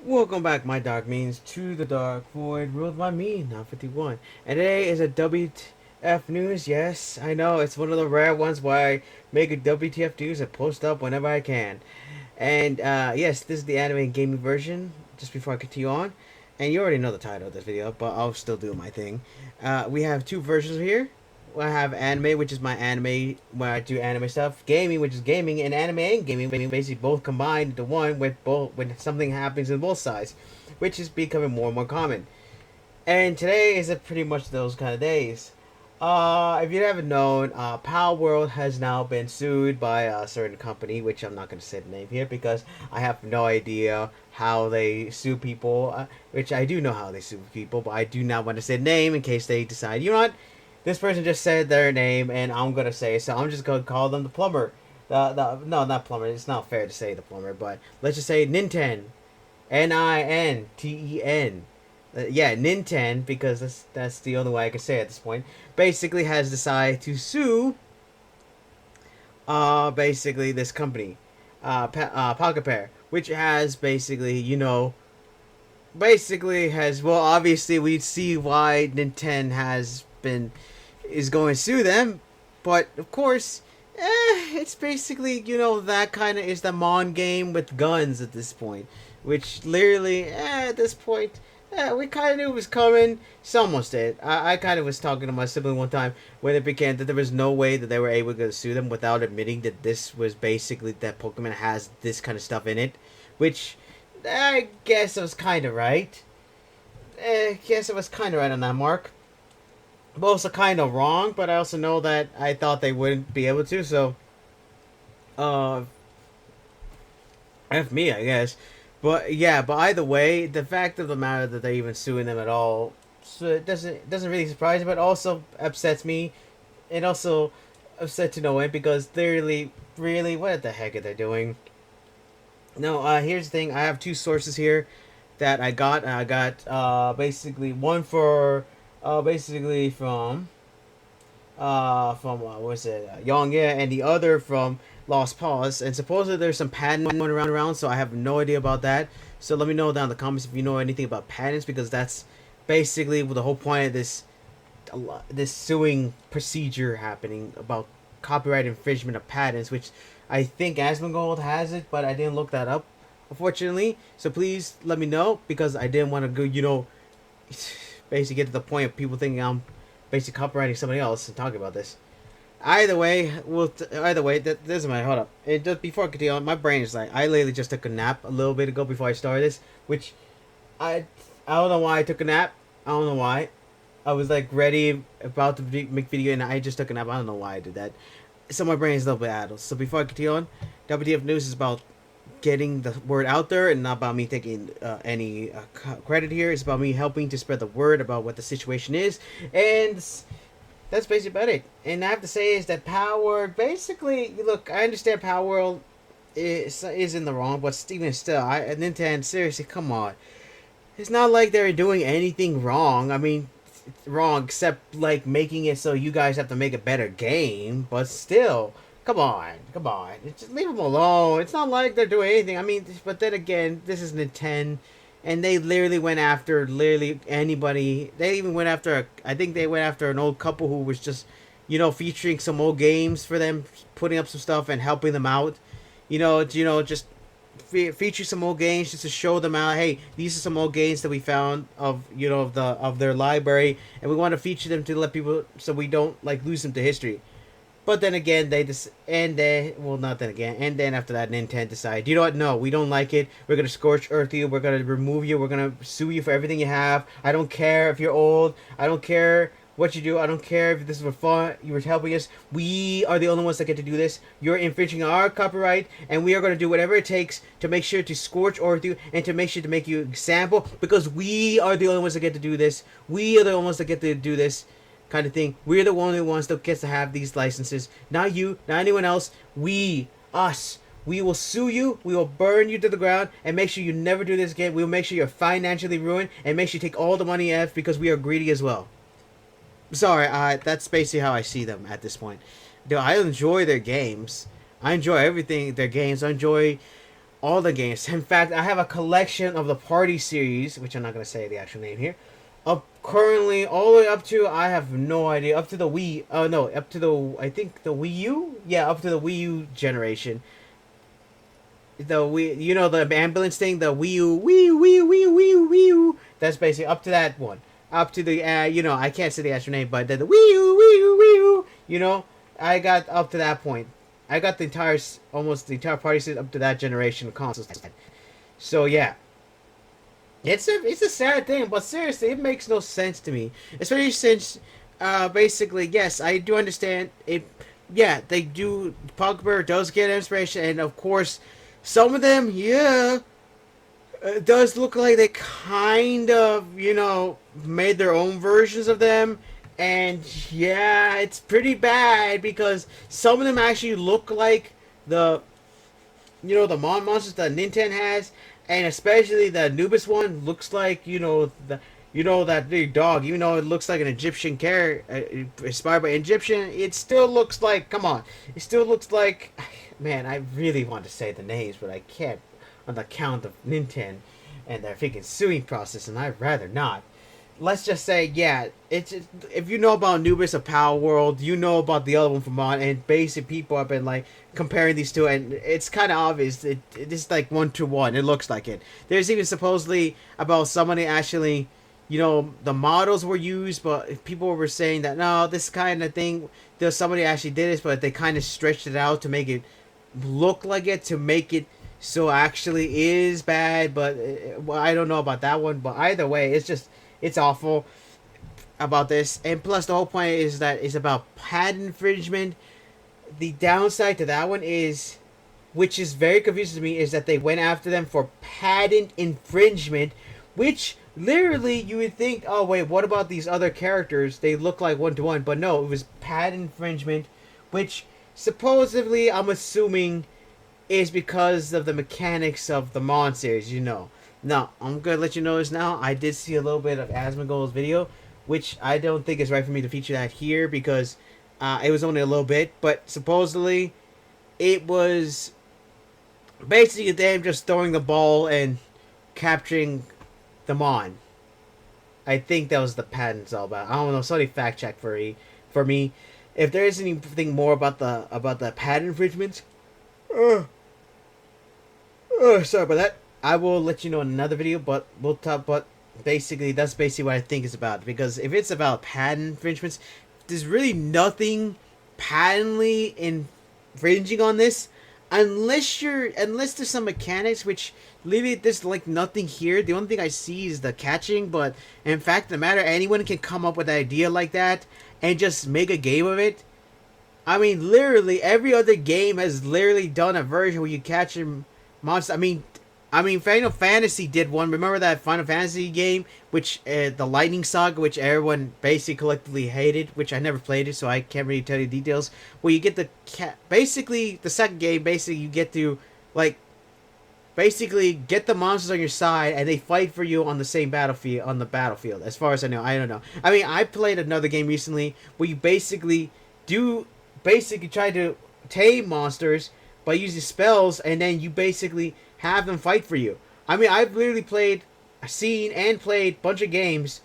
Welcome back, my dark means, to the dark void ruled by me, now 51. And today is a WTF News. Yes, I know, it's one of the rare ones where I make a WTF News and post up whenever I can. And yes, this is the anime and gaming version, just before I continue on. And you already know the title of this video, but I'll still do my thing. We have two versions here. I have anime, which is my anime where I do anime stuff. Gaming, which is gaming, and anime and gaming, basically both combined into one with both when something happens in both sides, which is becoming more and more common. And today is a pretty much those kind of days. If you haven't known, Palworld has now been sued by a certain company, which I'm not going to say the name here because I have no idea how they sue people. Which I do know how they sue people, but I do not want to say the name in case they decide, you know what, this person just said their name and I'm gonna say, so I'm just gonna call them the plumber. No, not plumber. It's not fair to say the plumber, but let's just say Ninten, Ninten. Yeah, Ninten, because that's the only way I can say it at this point. Basically, has decided to sue. Basically this company, Pocket Pair, which has basically, basically has, well, obviously we see why Nintendo has been is going to sue them, but of course, it's basically, that kind of is the Mon game with guns at this point, which literally, at this point, we kind of knew it was coming. It's almost it. I kind of was talking to my sibling one time when it became that there was no way that they were able to sue them without admitting that this was basically that Pokemon has this kind of stuff in it, which I guess I was kind of right. I guess I was kind of right on that mark. But also kind of wrong, but I also know that I thought they wouldn't be able to, so, uh, F me, I guess. But yeah, but either way, the fact of the matter that they're even suing them at all, so it doesn't really surprise me, but also upsets me. It also upsets to no end because they're really, what the heck are they doing? No, here's the thing. I have two sources here that I got. I got basically one for basically from what was it, Yongye, and the other from Lost Pause. And supposedly there's some patent going around, so I have no idea about that. So let me know down in the comments if you know anything about patents, because that's basically the whole point of this suing procedure happening about copyright infringement of patents, which I think Asmongold has it, but I didn't look that up, unfortunately. So please let me know, because I didn't want to go, basically get to the point of people thinking I'm basically copyrighting somebody else and talking about this. Either way, that doesn't matter. Hold up. Just before I continue on, my brain is like, I literally just took a nap a little bit ago before I started this, which I I don't know why I took a nap. I don't know why. I was like ready about to make video and I just took a nap. I don't know why I did that. So my brain is a little bit addled. So before I continue on, WTF News is about getting the word out there and not about me taking any credit here. It's about me helping to spread the word about what the situation is, and that's basically about it. And I have to say is that Power basically, look, I understand Power World is in the wrong, but even still, Nintendo, seriously, come on. It's not like they're doing anything wrong. I mean, wrong except like making it so you guys have to make a better game, but still, come on, just leave them alone. It's not like they're doing anything. I mean, but then again, this is Nintendo, and they literally went after literally anybody. They even went after I think they went after an old couple who was just, featuring some old games for them, putting up some stuff and helping them out. Just feature some old games just to show them out. Hey, these are some old games that we found of their library, and we want to feature them to let people so we don't like lose them to history. But then again, they just and they well not then again and then after that, Nintendo decided, you know what? No, we don't like it. We're gonna scorch earth you. We're gonna remove you. We're gonna sue you for everything you have. I don't care if you're old. I don't care what you do. I don't care if this is for fun. You were helping us. We are the only ones that get to do this. You're infringing our copyright, and we are gonna do whatever it takes to make sure to scorch earth you and to make sure to make you example, because we are the only ones that get to do this. We are the only ones that get to do this kind of thing. We're the only ones that gets to have these licenses. Not you, not anyone else. Us. We will sue you. We will burn you to the ground and make sure you never do this again. We will make sure you're financially ruined and make sure you take all the money you have because we are greedy as well. Sorry, that's basically how I see them at this point. I enjoy their games. I enjoy everything. Their games. I enjoy all the games. In fact, I have a collection of the Party series, which I'm not gonna say the actual name here. Up currently all the way up to, I have no idea, up to the Wii. Oh no, up to the, I think the Wii U. Yeah, up to the Wii U generation. The Wii, you know, the ambulance thing, the Wii U, Wii U, Wii U, Wii U, Wii U, Wii U. That's basically up to that one. Up to the, you know, I can't say the actual name, but the Wii U, Wii U, Wii U. You know, I got up to that point. I got the entire, almost the entire party set up to that generation of consoles. So yeah, it's a sad thing, but seriously, it makes no sense to me, especially since, basically, yes, I do understand it. Yeah, they do. Pogba does get inspiration, and of course, some of them, yeah, it does look like they kind of, you know, made their own versions of them. And yeah, it's pretty bad because some of them actually look like the, you know, the monsters that Nintendo has, and especially the Anubis one looks like, you know, the, you know, that big dog. Even though it looks like an Egyptian character, inspired by Egyptian, it still looks like, come on, it still looks like, man, I really want to say the names, but I can't on the account of Nintendo and their freaking suing process, and I'd rather not. Let's just say, yeah, it's just, if you know about Anubis of Palworld, you know about the other one from On, and basic people have been like comparing these two, and it's kind of obvious. It is like 1-to-1. It looks like it. There's even supposedly about somebody actually, you know, the models were used, but people were saying that no, this kind of thing, there's somebody actually did this, but they kind of stretched it out to make it look like it, to make it so actually is bad. But well, I don't know about that one. But either way, it's just, it's awful about this. And plus, the whole point is that it's about patent infringement. The downside to that one is, which is very confusing to me, is that they went after them for patent infringement, which literally you would think, oh wait, what about these other characters? They look like 1-to-1, but no, it was patent infringement, which supposedly, I'm assuming, is because of the mechanics of the Mon series, you know. Now, I'm going to let you know this now. I did see a little bit of Asmongold's video, which I don't think is right for me to feature that here because it was only a little bit. But supposedly, it was basically them just throwing the ball and capturing the Mon. I think that was the patent's all about. I don't know. Somebody fact check for me. If there is anything more about the patent infringements, sorry about that. I will let you know in another video, but we'll talk. But basically, that's basically what I think it's about. Because if it's about patent infringements, there's really nothing patently infringing on this, unless there's some mechanics which literally there's like nothing here. The only thing I see is the catching. But in fact, no matter, anyone can come up with an idea like that and just make a game of it. I mean, literally every other game has literally done a version where you catch a monster. I mean, Final Fantasy did one. Remember that Final Fantasy game, which the Lightning Saga, which everyone basically collectively hated, which I never played it, so I can't really tell you details. Where you get basically the second game, basically you get to basically get the monsters on your side, and they fight for you on the same battlefield. As far as I know, I don't know. I mean, I played another game recently where you basically try to tame monsters by using spells, and then you basically have them fight for you. I mean, I've literally seen and played a bunch of games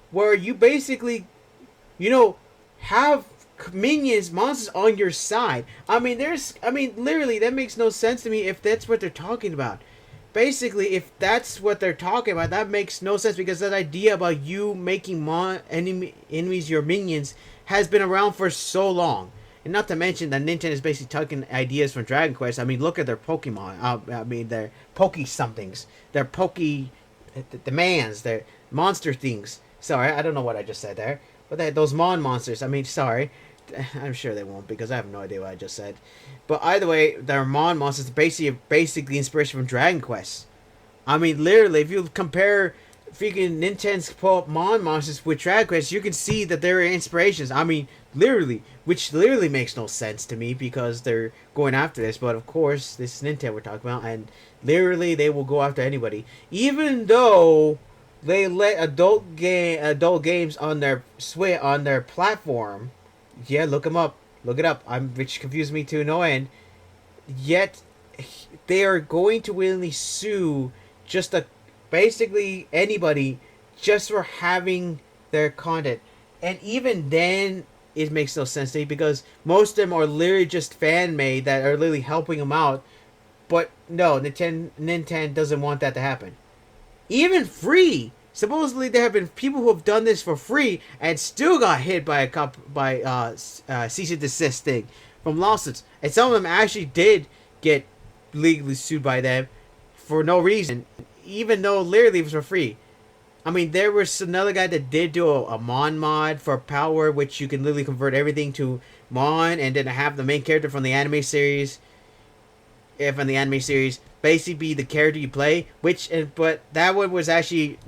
where you basically, you know, have monsters on your side. I mean, literally, that makes no sense to me if that's what they're talking about. Basically, if that's what they're talking about, that makes no sense because that idea about you making enemies your minions has been around for so long. And not to mention that Nintendo is basically taking ideas from Dragon Quest. I mean, look at their Pokemon. Their Poke-somethings. Their Demands. Their monster things. Sorry, I don't know what I just said there. But those Mon monsters. I mean, sorry. I'm sure they won't because I have no idea what I just said. But either way, their Mon monsters are basically inspiration from Dragon Quest. I mean, literally, if you compare freaking Nintendo's Mon monsters with Dragon Quest, you can see that there are inspirations. I mean, literally, which literally makes no sense to me because they're going after this. But of course, this is Nintendo we're talking about, and literally they will go after anybody, even though they let adult games on their platform. Yeah, look them up, look it up. Which confused me to no end. Yet they are going to willingly sue just basically anybody just for having their content. And even then, it makes no sense to me because most of them are literally just fan made that are literally helping them out. But no, Nintendo doesn't want that to happen. Even free. Supposedly, there have been people who have done this for free and still got hit by cease and desist thing from lawsuits. And some of them actually did get legally sued by them for no reason, even though literally it was for free. I mean, there was another guy that did do a Mon mod for Palworld, which you can literally convert everything to Mon and then have the main character from the anime series. If in the anime series, basically be the character you play, but that one was actually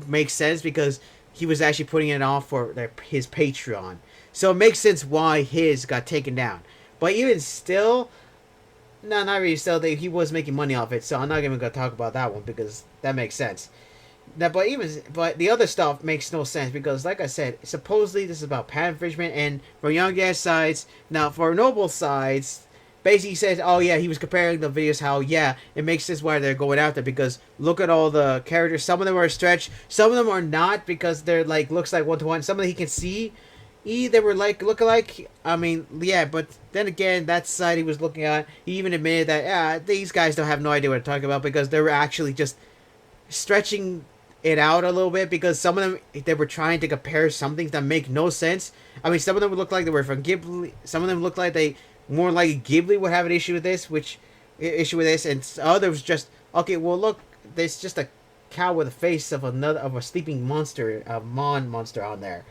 makes sense because he was actually putting it off for his Patreon, so it makes sense why his got taken down. But even still, no, not really. Still, he was making money off it, so I'm not even gonna talk about that one because that makes sense. Now, but the other stuff makes no sense because, like I said, supposedly this is about patent infringement, and from Young Ass sides, now for Noble sides. Basically, he says, "Oh yeah," he was comparing the videos. How it makes sense why they're going after because look at all the characters. Some of them are stretched, some of them are not because they're like looks like 1-to-1. Some of them he can see, they were like look alike. I mean, yeah, but then again, that side he was looking at, he even admitted that these guys don't have no idea what they're talking about because they were actually just stretching it out a little bit because some of them they were trying to compare something that make no sense. I mean, some of them would look like they were from Ghibli. Some of them looked like they. More likely Ghibli would have an issue with this, and others just okay. Well, look, there's just a cow with a face of a sleeping monster, a Mon monster on there,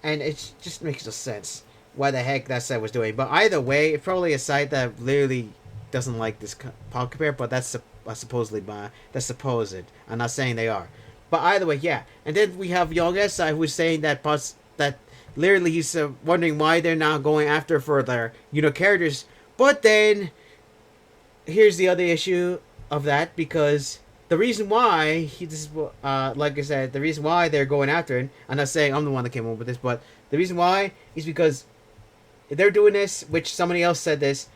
and it just makes no sense why the heck that site was doing. But either way, it's probably a site that literally doesn't like this pocket pair, but that's supposedly that's supposed. I'm not saying they are, but either way, yeah. And then we have Young S.I. who's saying that literally, he's wondering why they're not going after for their characters. But then, here's the other issue of that because the reason why like I said, the reason why they're going after it. I'm not saying I'm the one that came up with this, but the reason why is because they're doing this, which somebody else said this,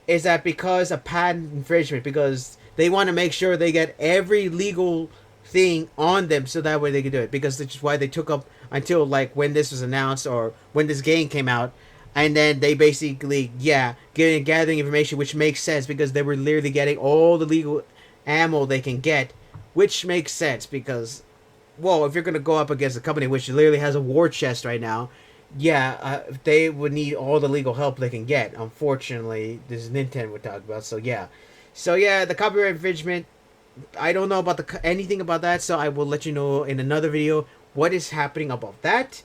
is that because of patent infringement, because they want to make sure they get every legal thing on them so that way they can do it, because that's why they took up until like when this was announced or when this game came out, and then they basically gathering information, which makes sense because they were literally getting all the legal ammo they can get, which makes sense because if you're gonna go up against a company which literally has a war chest right now, they would need all the legal help they can get. Unfortunately, this is Nintendo we're talking about, so the copyright infringement, I don't know about anything about that, so I will let you know in another video what is happening about that.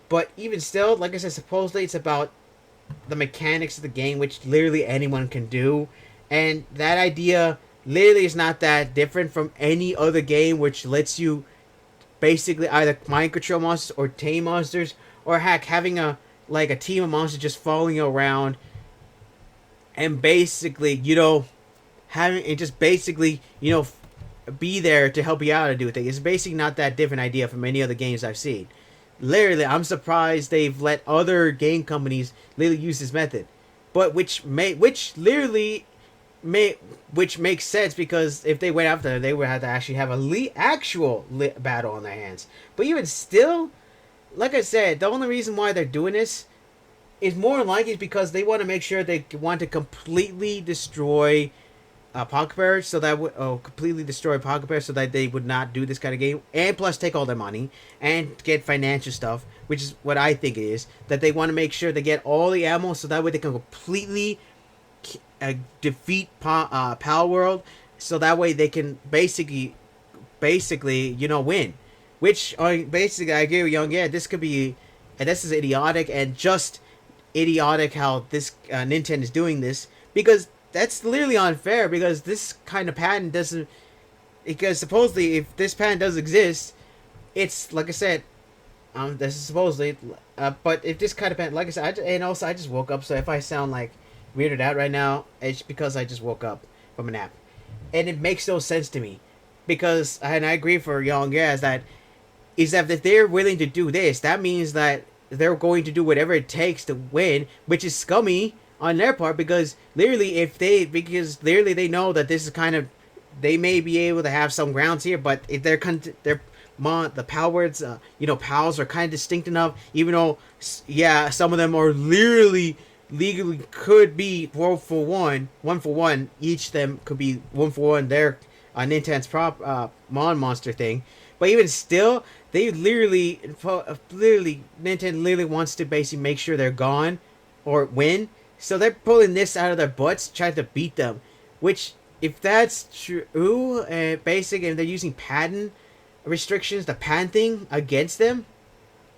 But even still, like I said, supposedly it's about the mechanics of the game, which literally anyone can do, and that idea literally is not that different from any other game which lets you basically either mind control monsters or tame monsters, or heck, having a team of monsters just following around and basically having it just basically be there to help you out and do things. It's basically not that different idea from any other games I've seen. Literally, I'm surprised they've let other game companies literally use this method, but which makes sense because if they went after them, they would have to actually have a actual battle on their hands. But even still, like I said, the only reason why they're doing this is more likely because they want to make sure they want to completely destroy Pocket Pair, so that would completely destroy Pocket Pair, so that they would not do this kind of game, and plus take all their money and get financial stuff, which is what I think it is. That they want to make sure they get all the ammo, so that way they can completely defeat Palworld, so that way they can basically win. Which basically I agree with Young. Yeah, this could be, and this is idiotic and just idiotic how this Nintendo is doing this, because that's literally unfair, because this kind of patent doesn't, because supposedly if this patent does exist, it's like I said, this is supposedly, but if this kind of patent, like I said, I just woke up, so if I sound like weirded out right now, it's because I just woke up from a nap, and it makes no sense to me, because, and I agree for Young Gas, that if they're willing to do this, that means that they're going to do whatever it takes to win, which is scummy on their part, because literally they know that this is kind of, they may be able to have some grounds here, but if the Palworld's pals are kind of distinct enough, even though yeah, some of them are literally legally could be one for one. Each of them could be one for one. Their Nintendo's monster thing, but even still, they literally Nintendo literally wants to basically make sure they're gone or win. So they're pulling this out of their butts, trying to beat them. Which, if that's true, and they're using patent restrictions, the patent thing against them,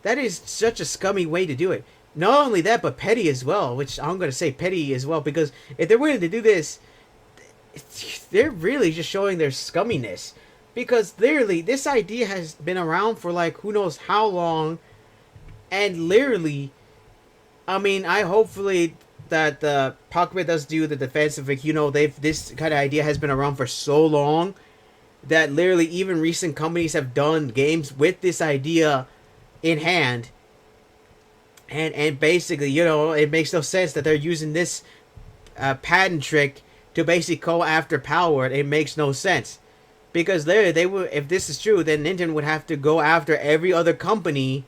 that is such a scummy way to do it. Not only that, but petty as well, which I'm going to say petty as well, because if they're willing to do this, they're really just showing their scumminess. Because literally, this idea has been around for like who knows how long, and literally, I mean, I hopefully that the Pocket does do the defensive, like, this kind of idea has been around for so long that literally even recent companies have done games with this idea in hand. And basically, it makes no sense that they're using this patent trick to basically go after Palworld. It makes no sense. Because they would, if this is true, then Nintendo would have to go after every other company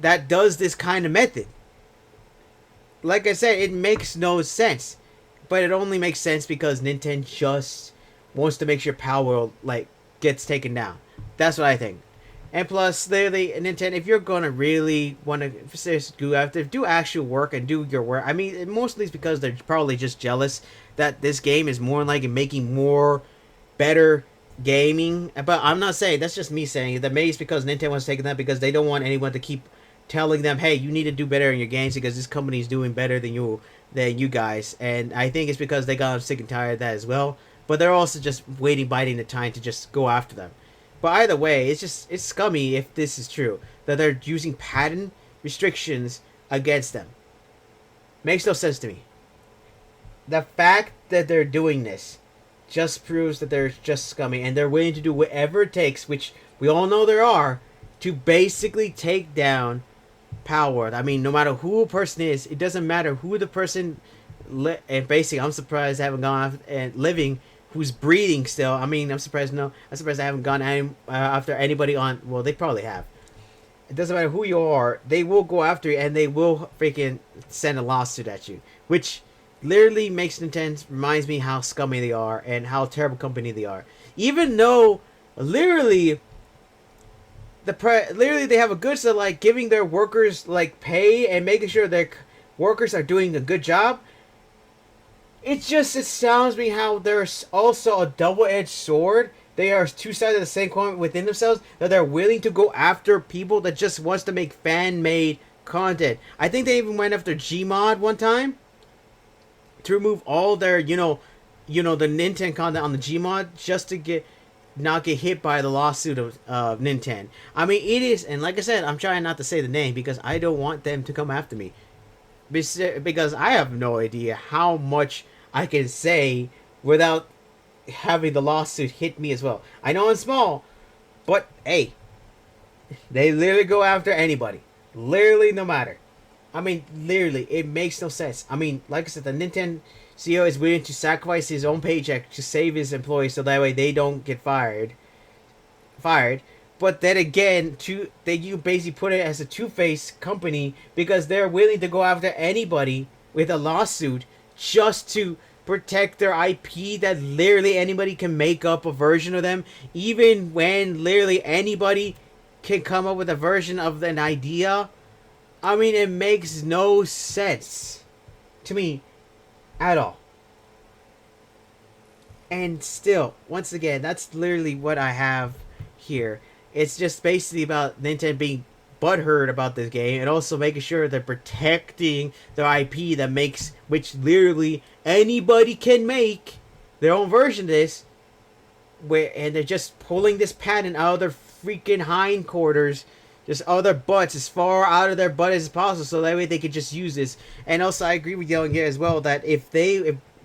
that does this kind of method. Like I said, it makes no sense. But it only makes sense because Nintendo just wants to make sure Palworld, gets taken down. That's what I think. And plus, literally, Nintendo, if you're gonna really want to go after, do actual work and do your work. I mean, mostly it's because they're probably just jealous that this game is more like making more better gaming. But I'm not saying, that's just me saying that maybe it's because Nintendo wants to take that because they don't want anyone to keep telling them, hey, you need to do better in your games because this company is doing better than you guys. And I think it's because they got sick and tired of that as well. But they're also just biding the time to just go after them. But either way, it's scummy if this is true, that they're using patent restrictions against them. Makes no sense to me. The fact that they're doing this just proves that they're just scummy, and they're willing to do whatever it takes, which we all know there are, to basically take down Palworld. I mean, no matter who a person is, it doesn't matter who the person, and basically, I'm surprised they haven't gone off and living, who's breathing still. I mean, I'm surprised they haven't gone after anybody on. Well, they probably have. It doesn't matter who you are, they will go after you and they will freaking send a lawsuit at you, which literally reminds me how scummy they are and how terrible company they are. Even though literally they have a good set giving their workers pay and making sure their workers are doing a good job. It astounds me how there's also a double-edged sword. They are two sides of the same coin within themselves, that they're willing to go after people that just wants to make fan-made content. I think they even went after Gmod one time to remove all their, the Nintendo content on the Gmod just to not get hit by the lawsuit of Nintendo. I mean, it is, and like I said, I'm trying not to say the name because I don't want them to come after me. Because I have no idea how much I can say without having the lawsuit hit me as well. I know it's small, but hey, they literally go after anybody. Literally, no matter. I mean, literally, it makes no sense. I mean, like I said, the Nintendo CEO is willing to sacrifice his own paycheck to save his employees so that way they don't get fired. But then again, you basically put it as a two-faced company because they're willing to go after anybody with a lawsuit just to protect their IP, that literally anybody can make up a version of them, even when literally anybody can come up with a version of an idea. I mean, it makes no sense to me at all. And still, once again, that's literally what I have here. It's just basically about Nintendo being butthurt about this game and also making sure they're protecting their IP which literally anybody can make their own version of this, and they're just pulling this patent out of their freaking hindquarters, just out of their butts, as far out of their butt as possible, so that way they can just use this. And also, I agree with Young here as well that if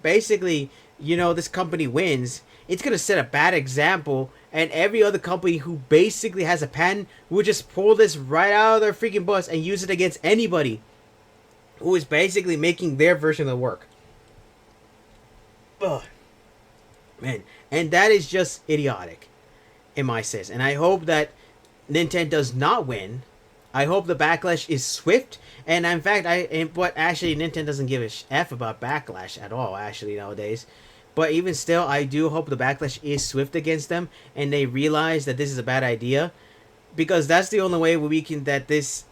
basically, this company wins, it's gonna set a bad example. And every other company who basically has a patent will just pull this right out of their freaking butts and use it against anybody who is basically making their version of the work. Ugh, man, and that is just idiotic, in my sense. And I hope that Nintendo does not win. I hope the backlash is swift. And in fact, but actually, Nintendo doesn't give a f about backlash at all. Actually, nowadays. But even still, I do hope the backlash is swift against them, and they realize that this is a bad idea, because that's the only way we can that this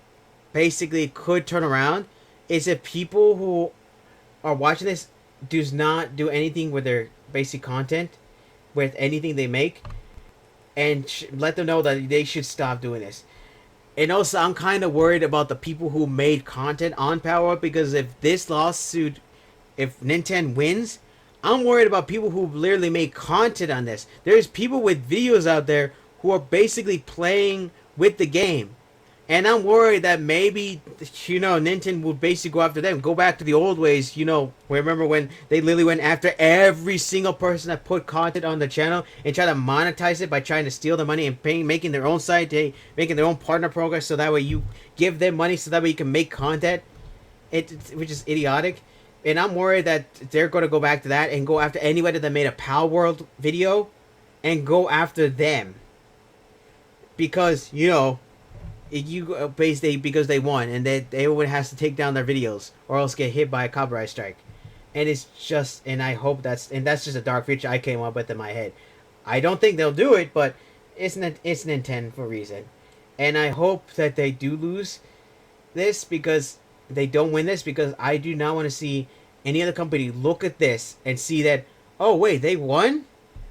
basically could turn around. Is if people who are watching this does not do anything with their basic content, with anything they make, and let them know that they should stop doing this. And also, I'm kind of worried about the people who made content on Palworld, because if this lawsuit, if Nintendo wins, I'm worried about people who literally made content on this. There's people with videos out there who are basically playing with the game. And I'm worried that maybe, Nintendo would basically go after them. Go back to the old ways, remember when they literally went after every single person that put content on the channel and try to monetize it by trying to steal the money and making their own site, making their own partner program, so that way you give them money so that way you can make content, which is idiotic. And I'm worried that they're going to go back to that and go after anybody that made a Palworld video and go after them. Because, because they won, and everyone has to take down their videos or else get hit by a copyright strike. And it's just, and I hope that's just a dark future I came up with in my head. I don't think they'll do it, but it's Nintendo for a reason. And I hope that they do lose this, because they don't win this, because I do not want to see any other company look at this and see that, oh wait, they won?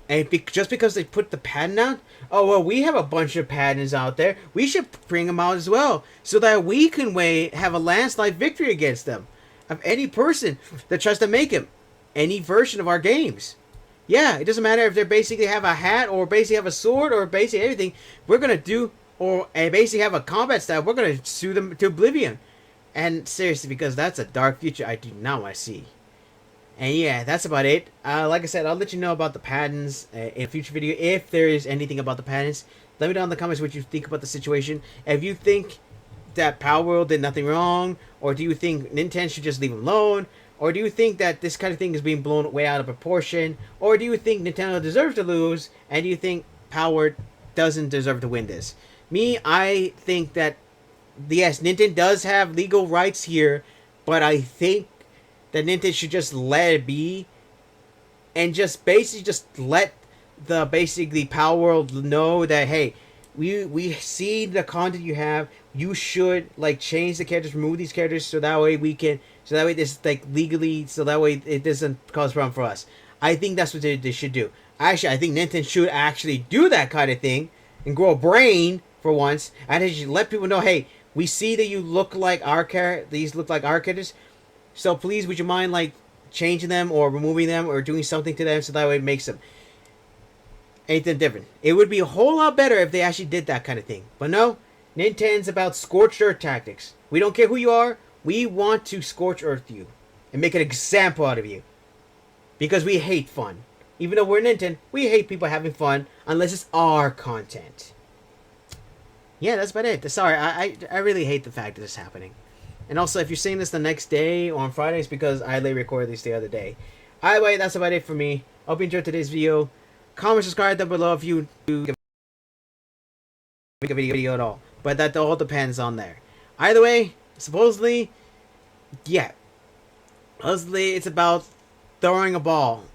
And just because they put the patent out, oh well, we have a bunch of patents out there. We should bring them out as well, so that we can have a landslide victory against them, of any person that tries to make them any version of our games. Yeah, it doesn't matter if they basically have a hat or basically have a sword or basically everything. We're gonna do or basically have a combat style. We're gonna sue them to oblivion. And seriously, because that's a dark future I do not want to see. And yeah, that's about it. Like I said, I'll let you know about the patents in a future video. If there is anything about the patents, let me know in the comments what you think about the situation. If you think that Palworld did nothing wrong, or do you think Nintendo should just leave them alone, or do you think that this kind of thing is being blown way out of proportion, or do you think Nintendo deserves to lose, and do you think Palworld doesn't deserve to win this? Me, I think that, yes, Nintendo does have legal rights here, but I think that Nintendo should just let it be, and just basically just let the basically Palworld know that, hey, we see the content you have. You should change the characters, remove these characters, so that way this legally, so that way it doesn't cause a problem for us. I think that's what they should do. Actually, I think Nintendo should actually do that kind of thing and grow a brain for once, and they should let people know, hey, we see that you look like our these look like our characters. So please, would you mind changing them or removing them or doing something to them so that way it makes them anything different? It would be a whole lot better if they actually did that kind of thing. But no, Nintendo's about scorched earth tactics. We don't care who you are. We want to scorch earth you and make an example out of you. Because we hate fun. Even though we're Nintendo, we hate people having fun unless it's our content. Yeah, that's about it. Sorry, I really hate the fact that this is happening. And also, if you're seeing this the next day or on Friday, it's because I late recorded this the other day. Either way, that's about it for me. Hope you enjoyed today's video. Comment, subscribe down below if you do make a video at all. But that all depends on there. Either way, supposedly, it's about throwing a ball.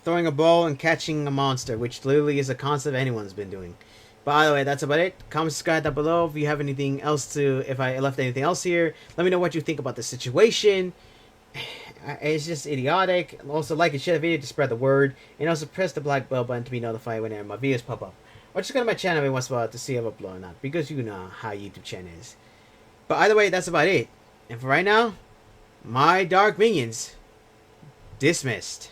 Throwing a ball and catching a monster, which literally is a concept anyone's been doing. But either way, that's about it. Comment, subscribe down below if you have anything else if I left anything else here. Let me know what you think about the situation. It's just idiotic. Also, like and share the video to spread the word. And also press the black bell button to be notified whenever my videos pop up. Or just go to my channel every once in a while to see if I upload or not. Because you know how YouTube channel is. But either way, that's about it. And for right now, my dark minions dismissed.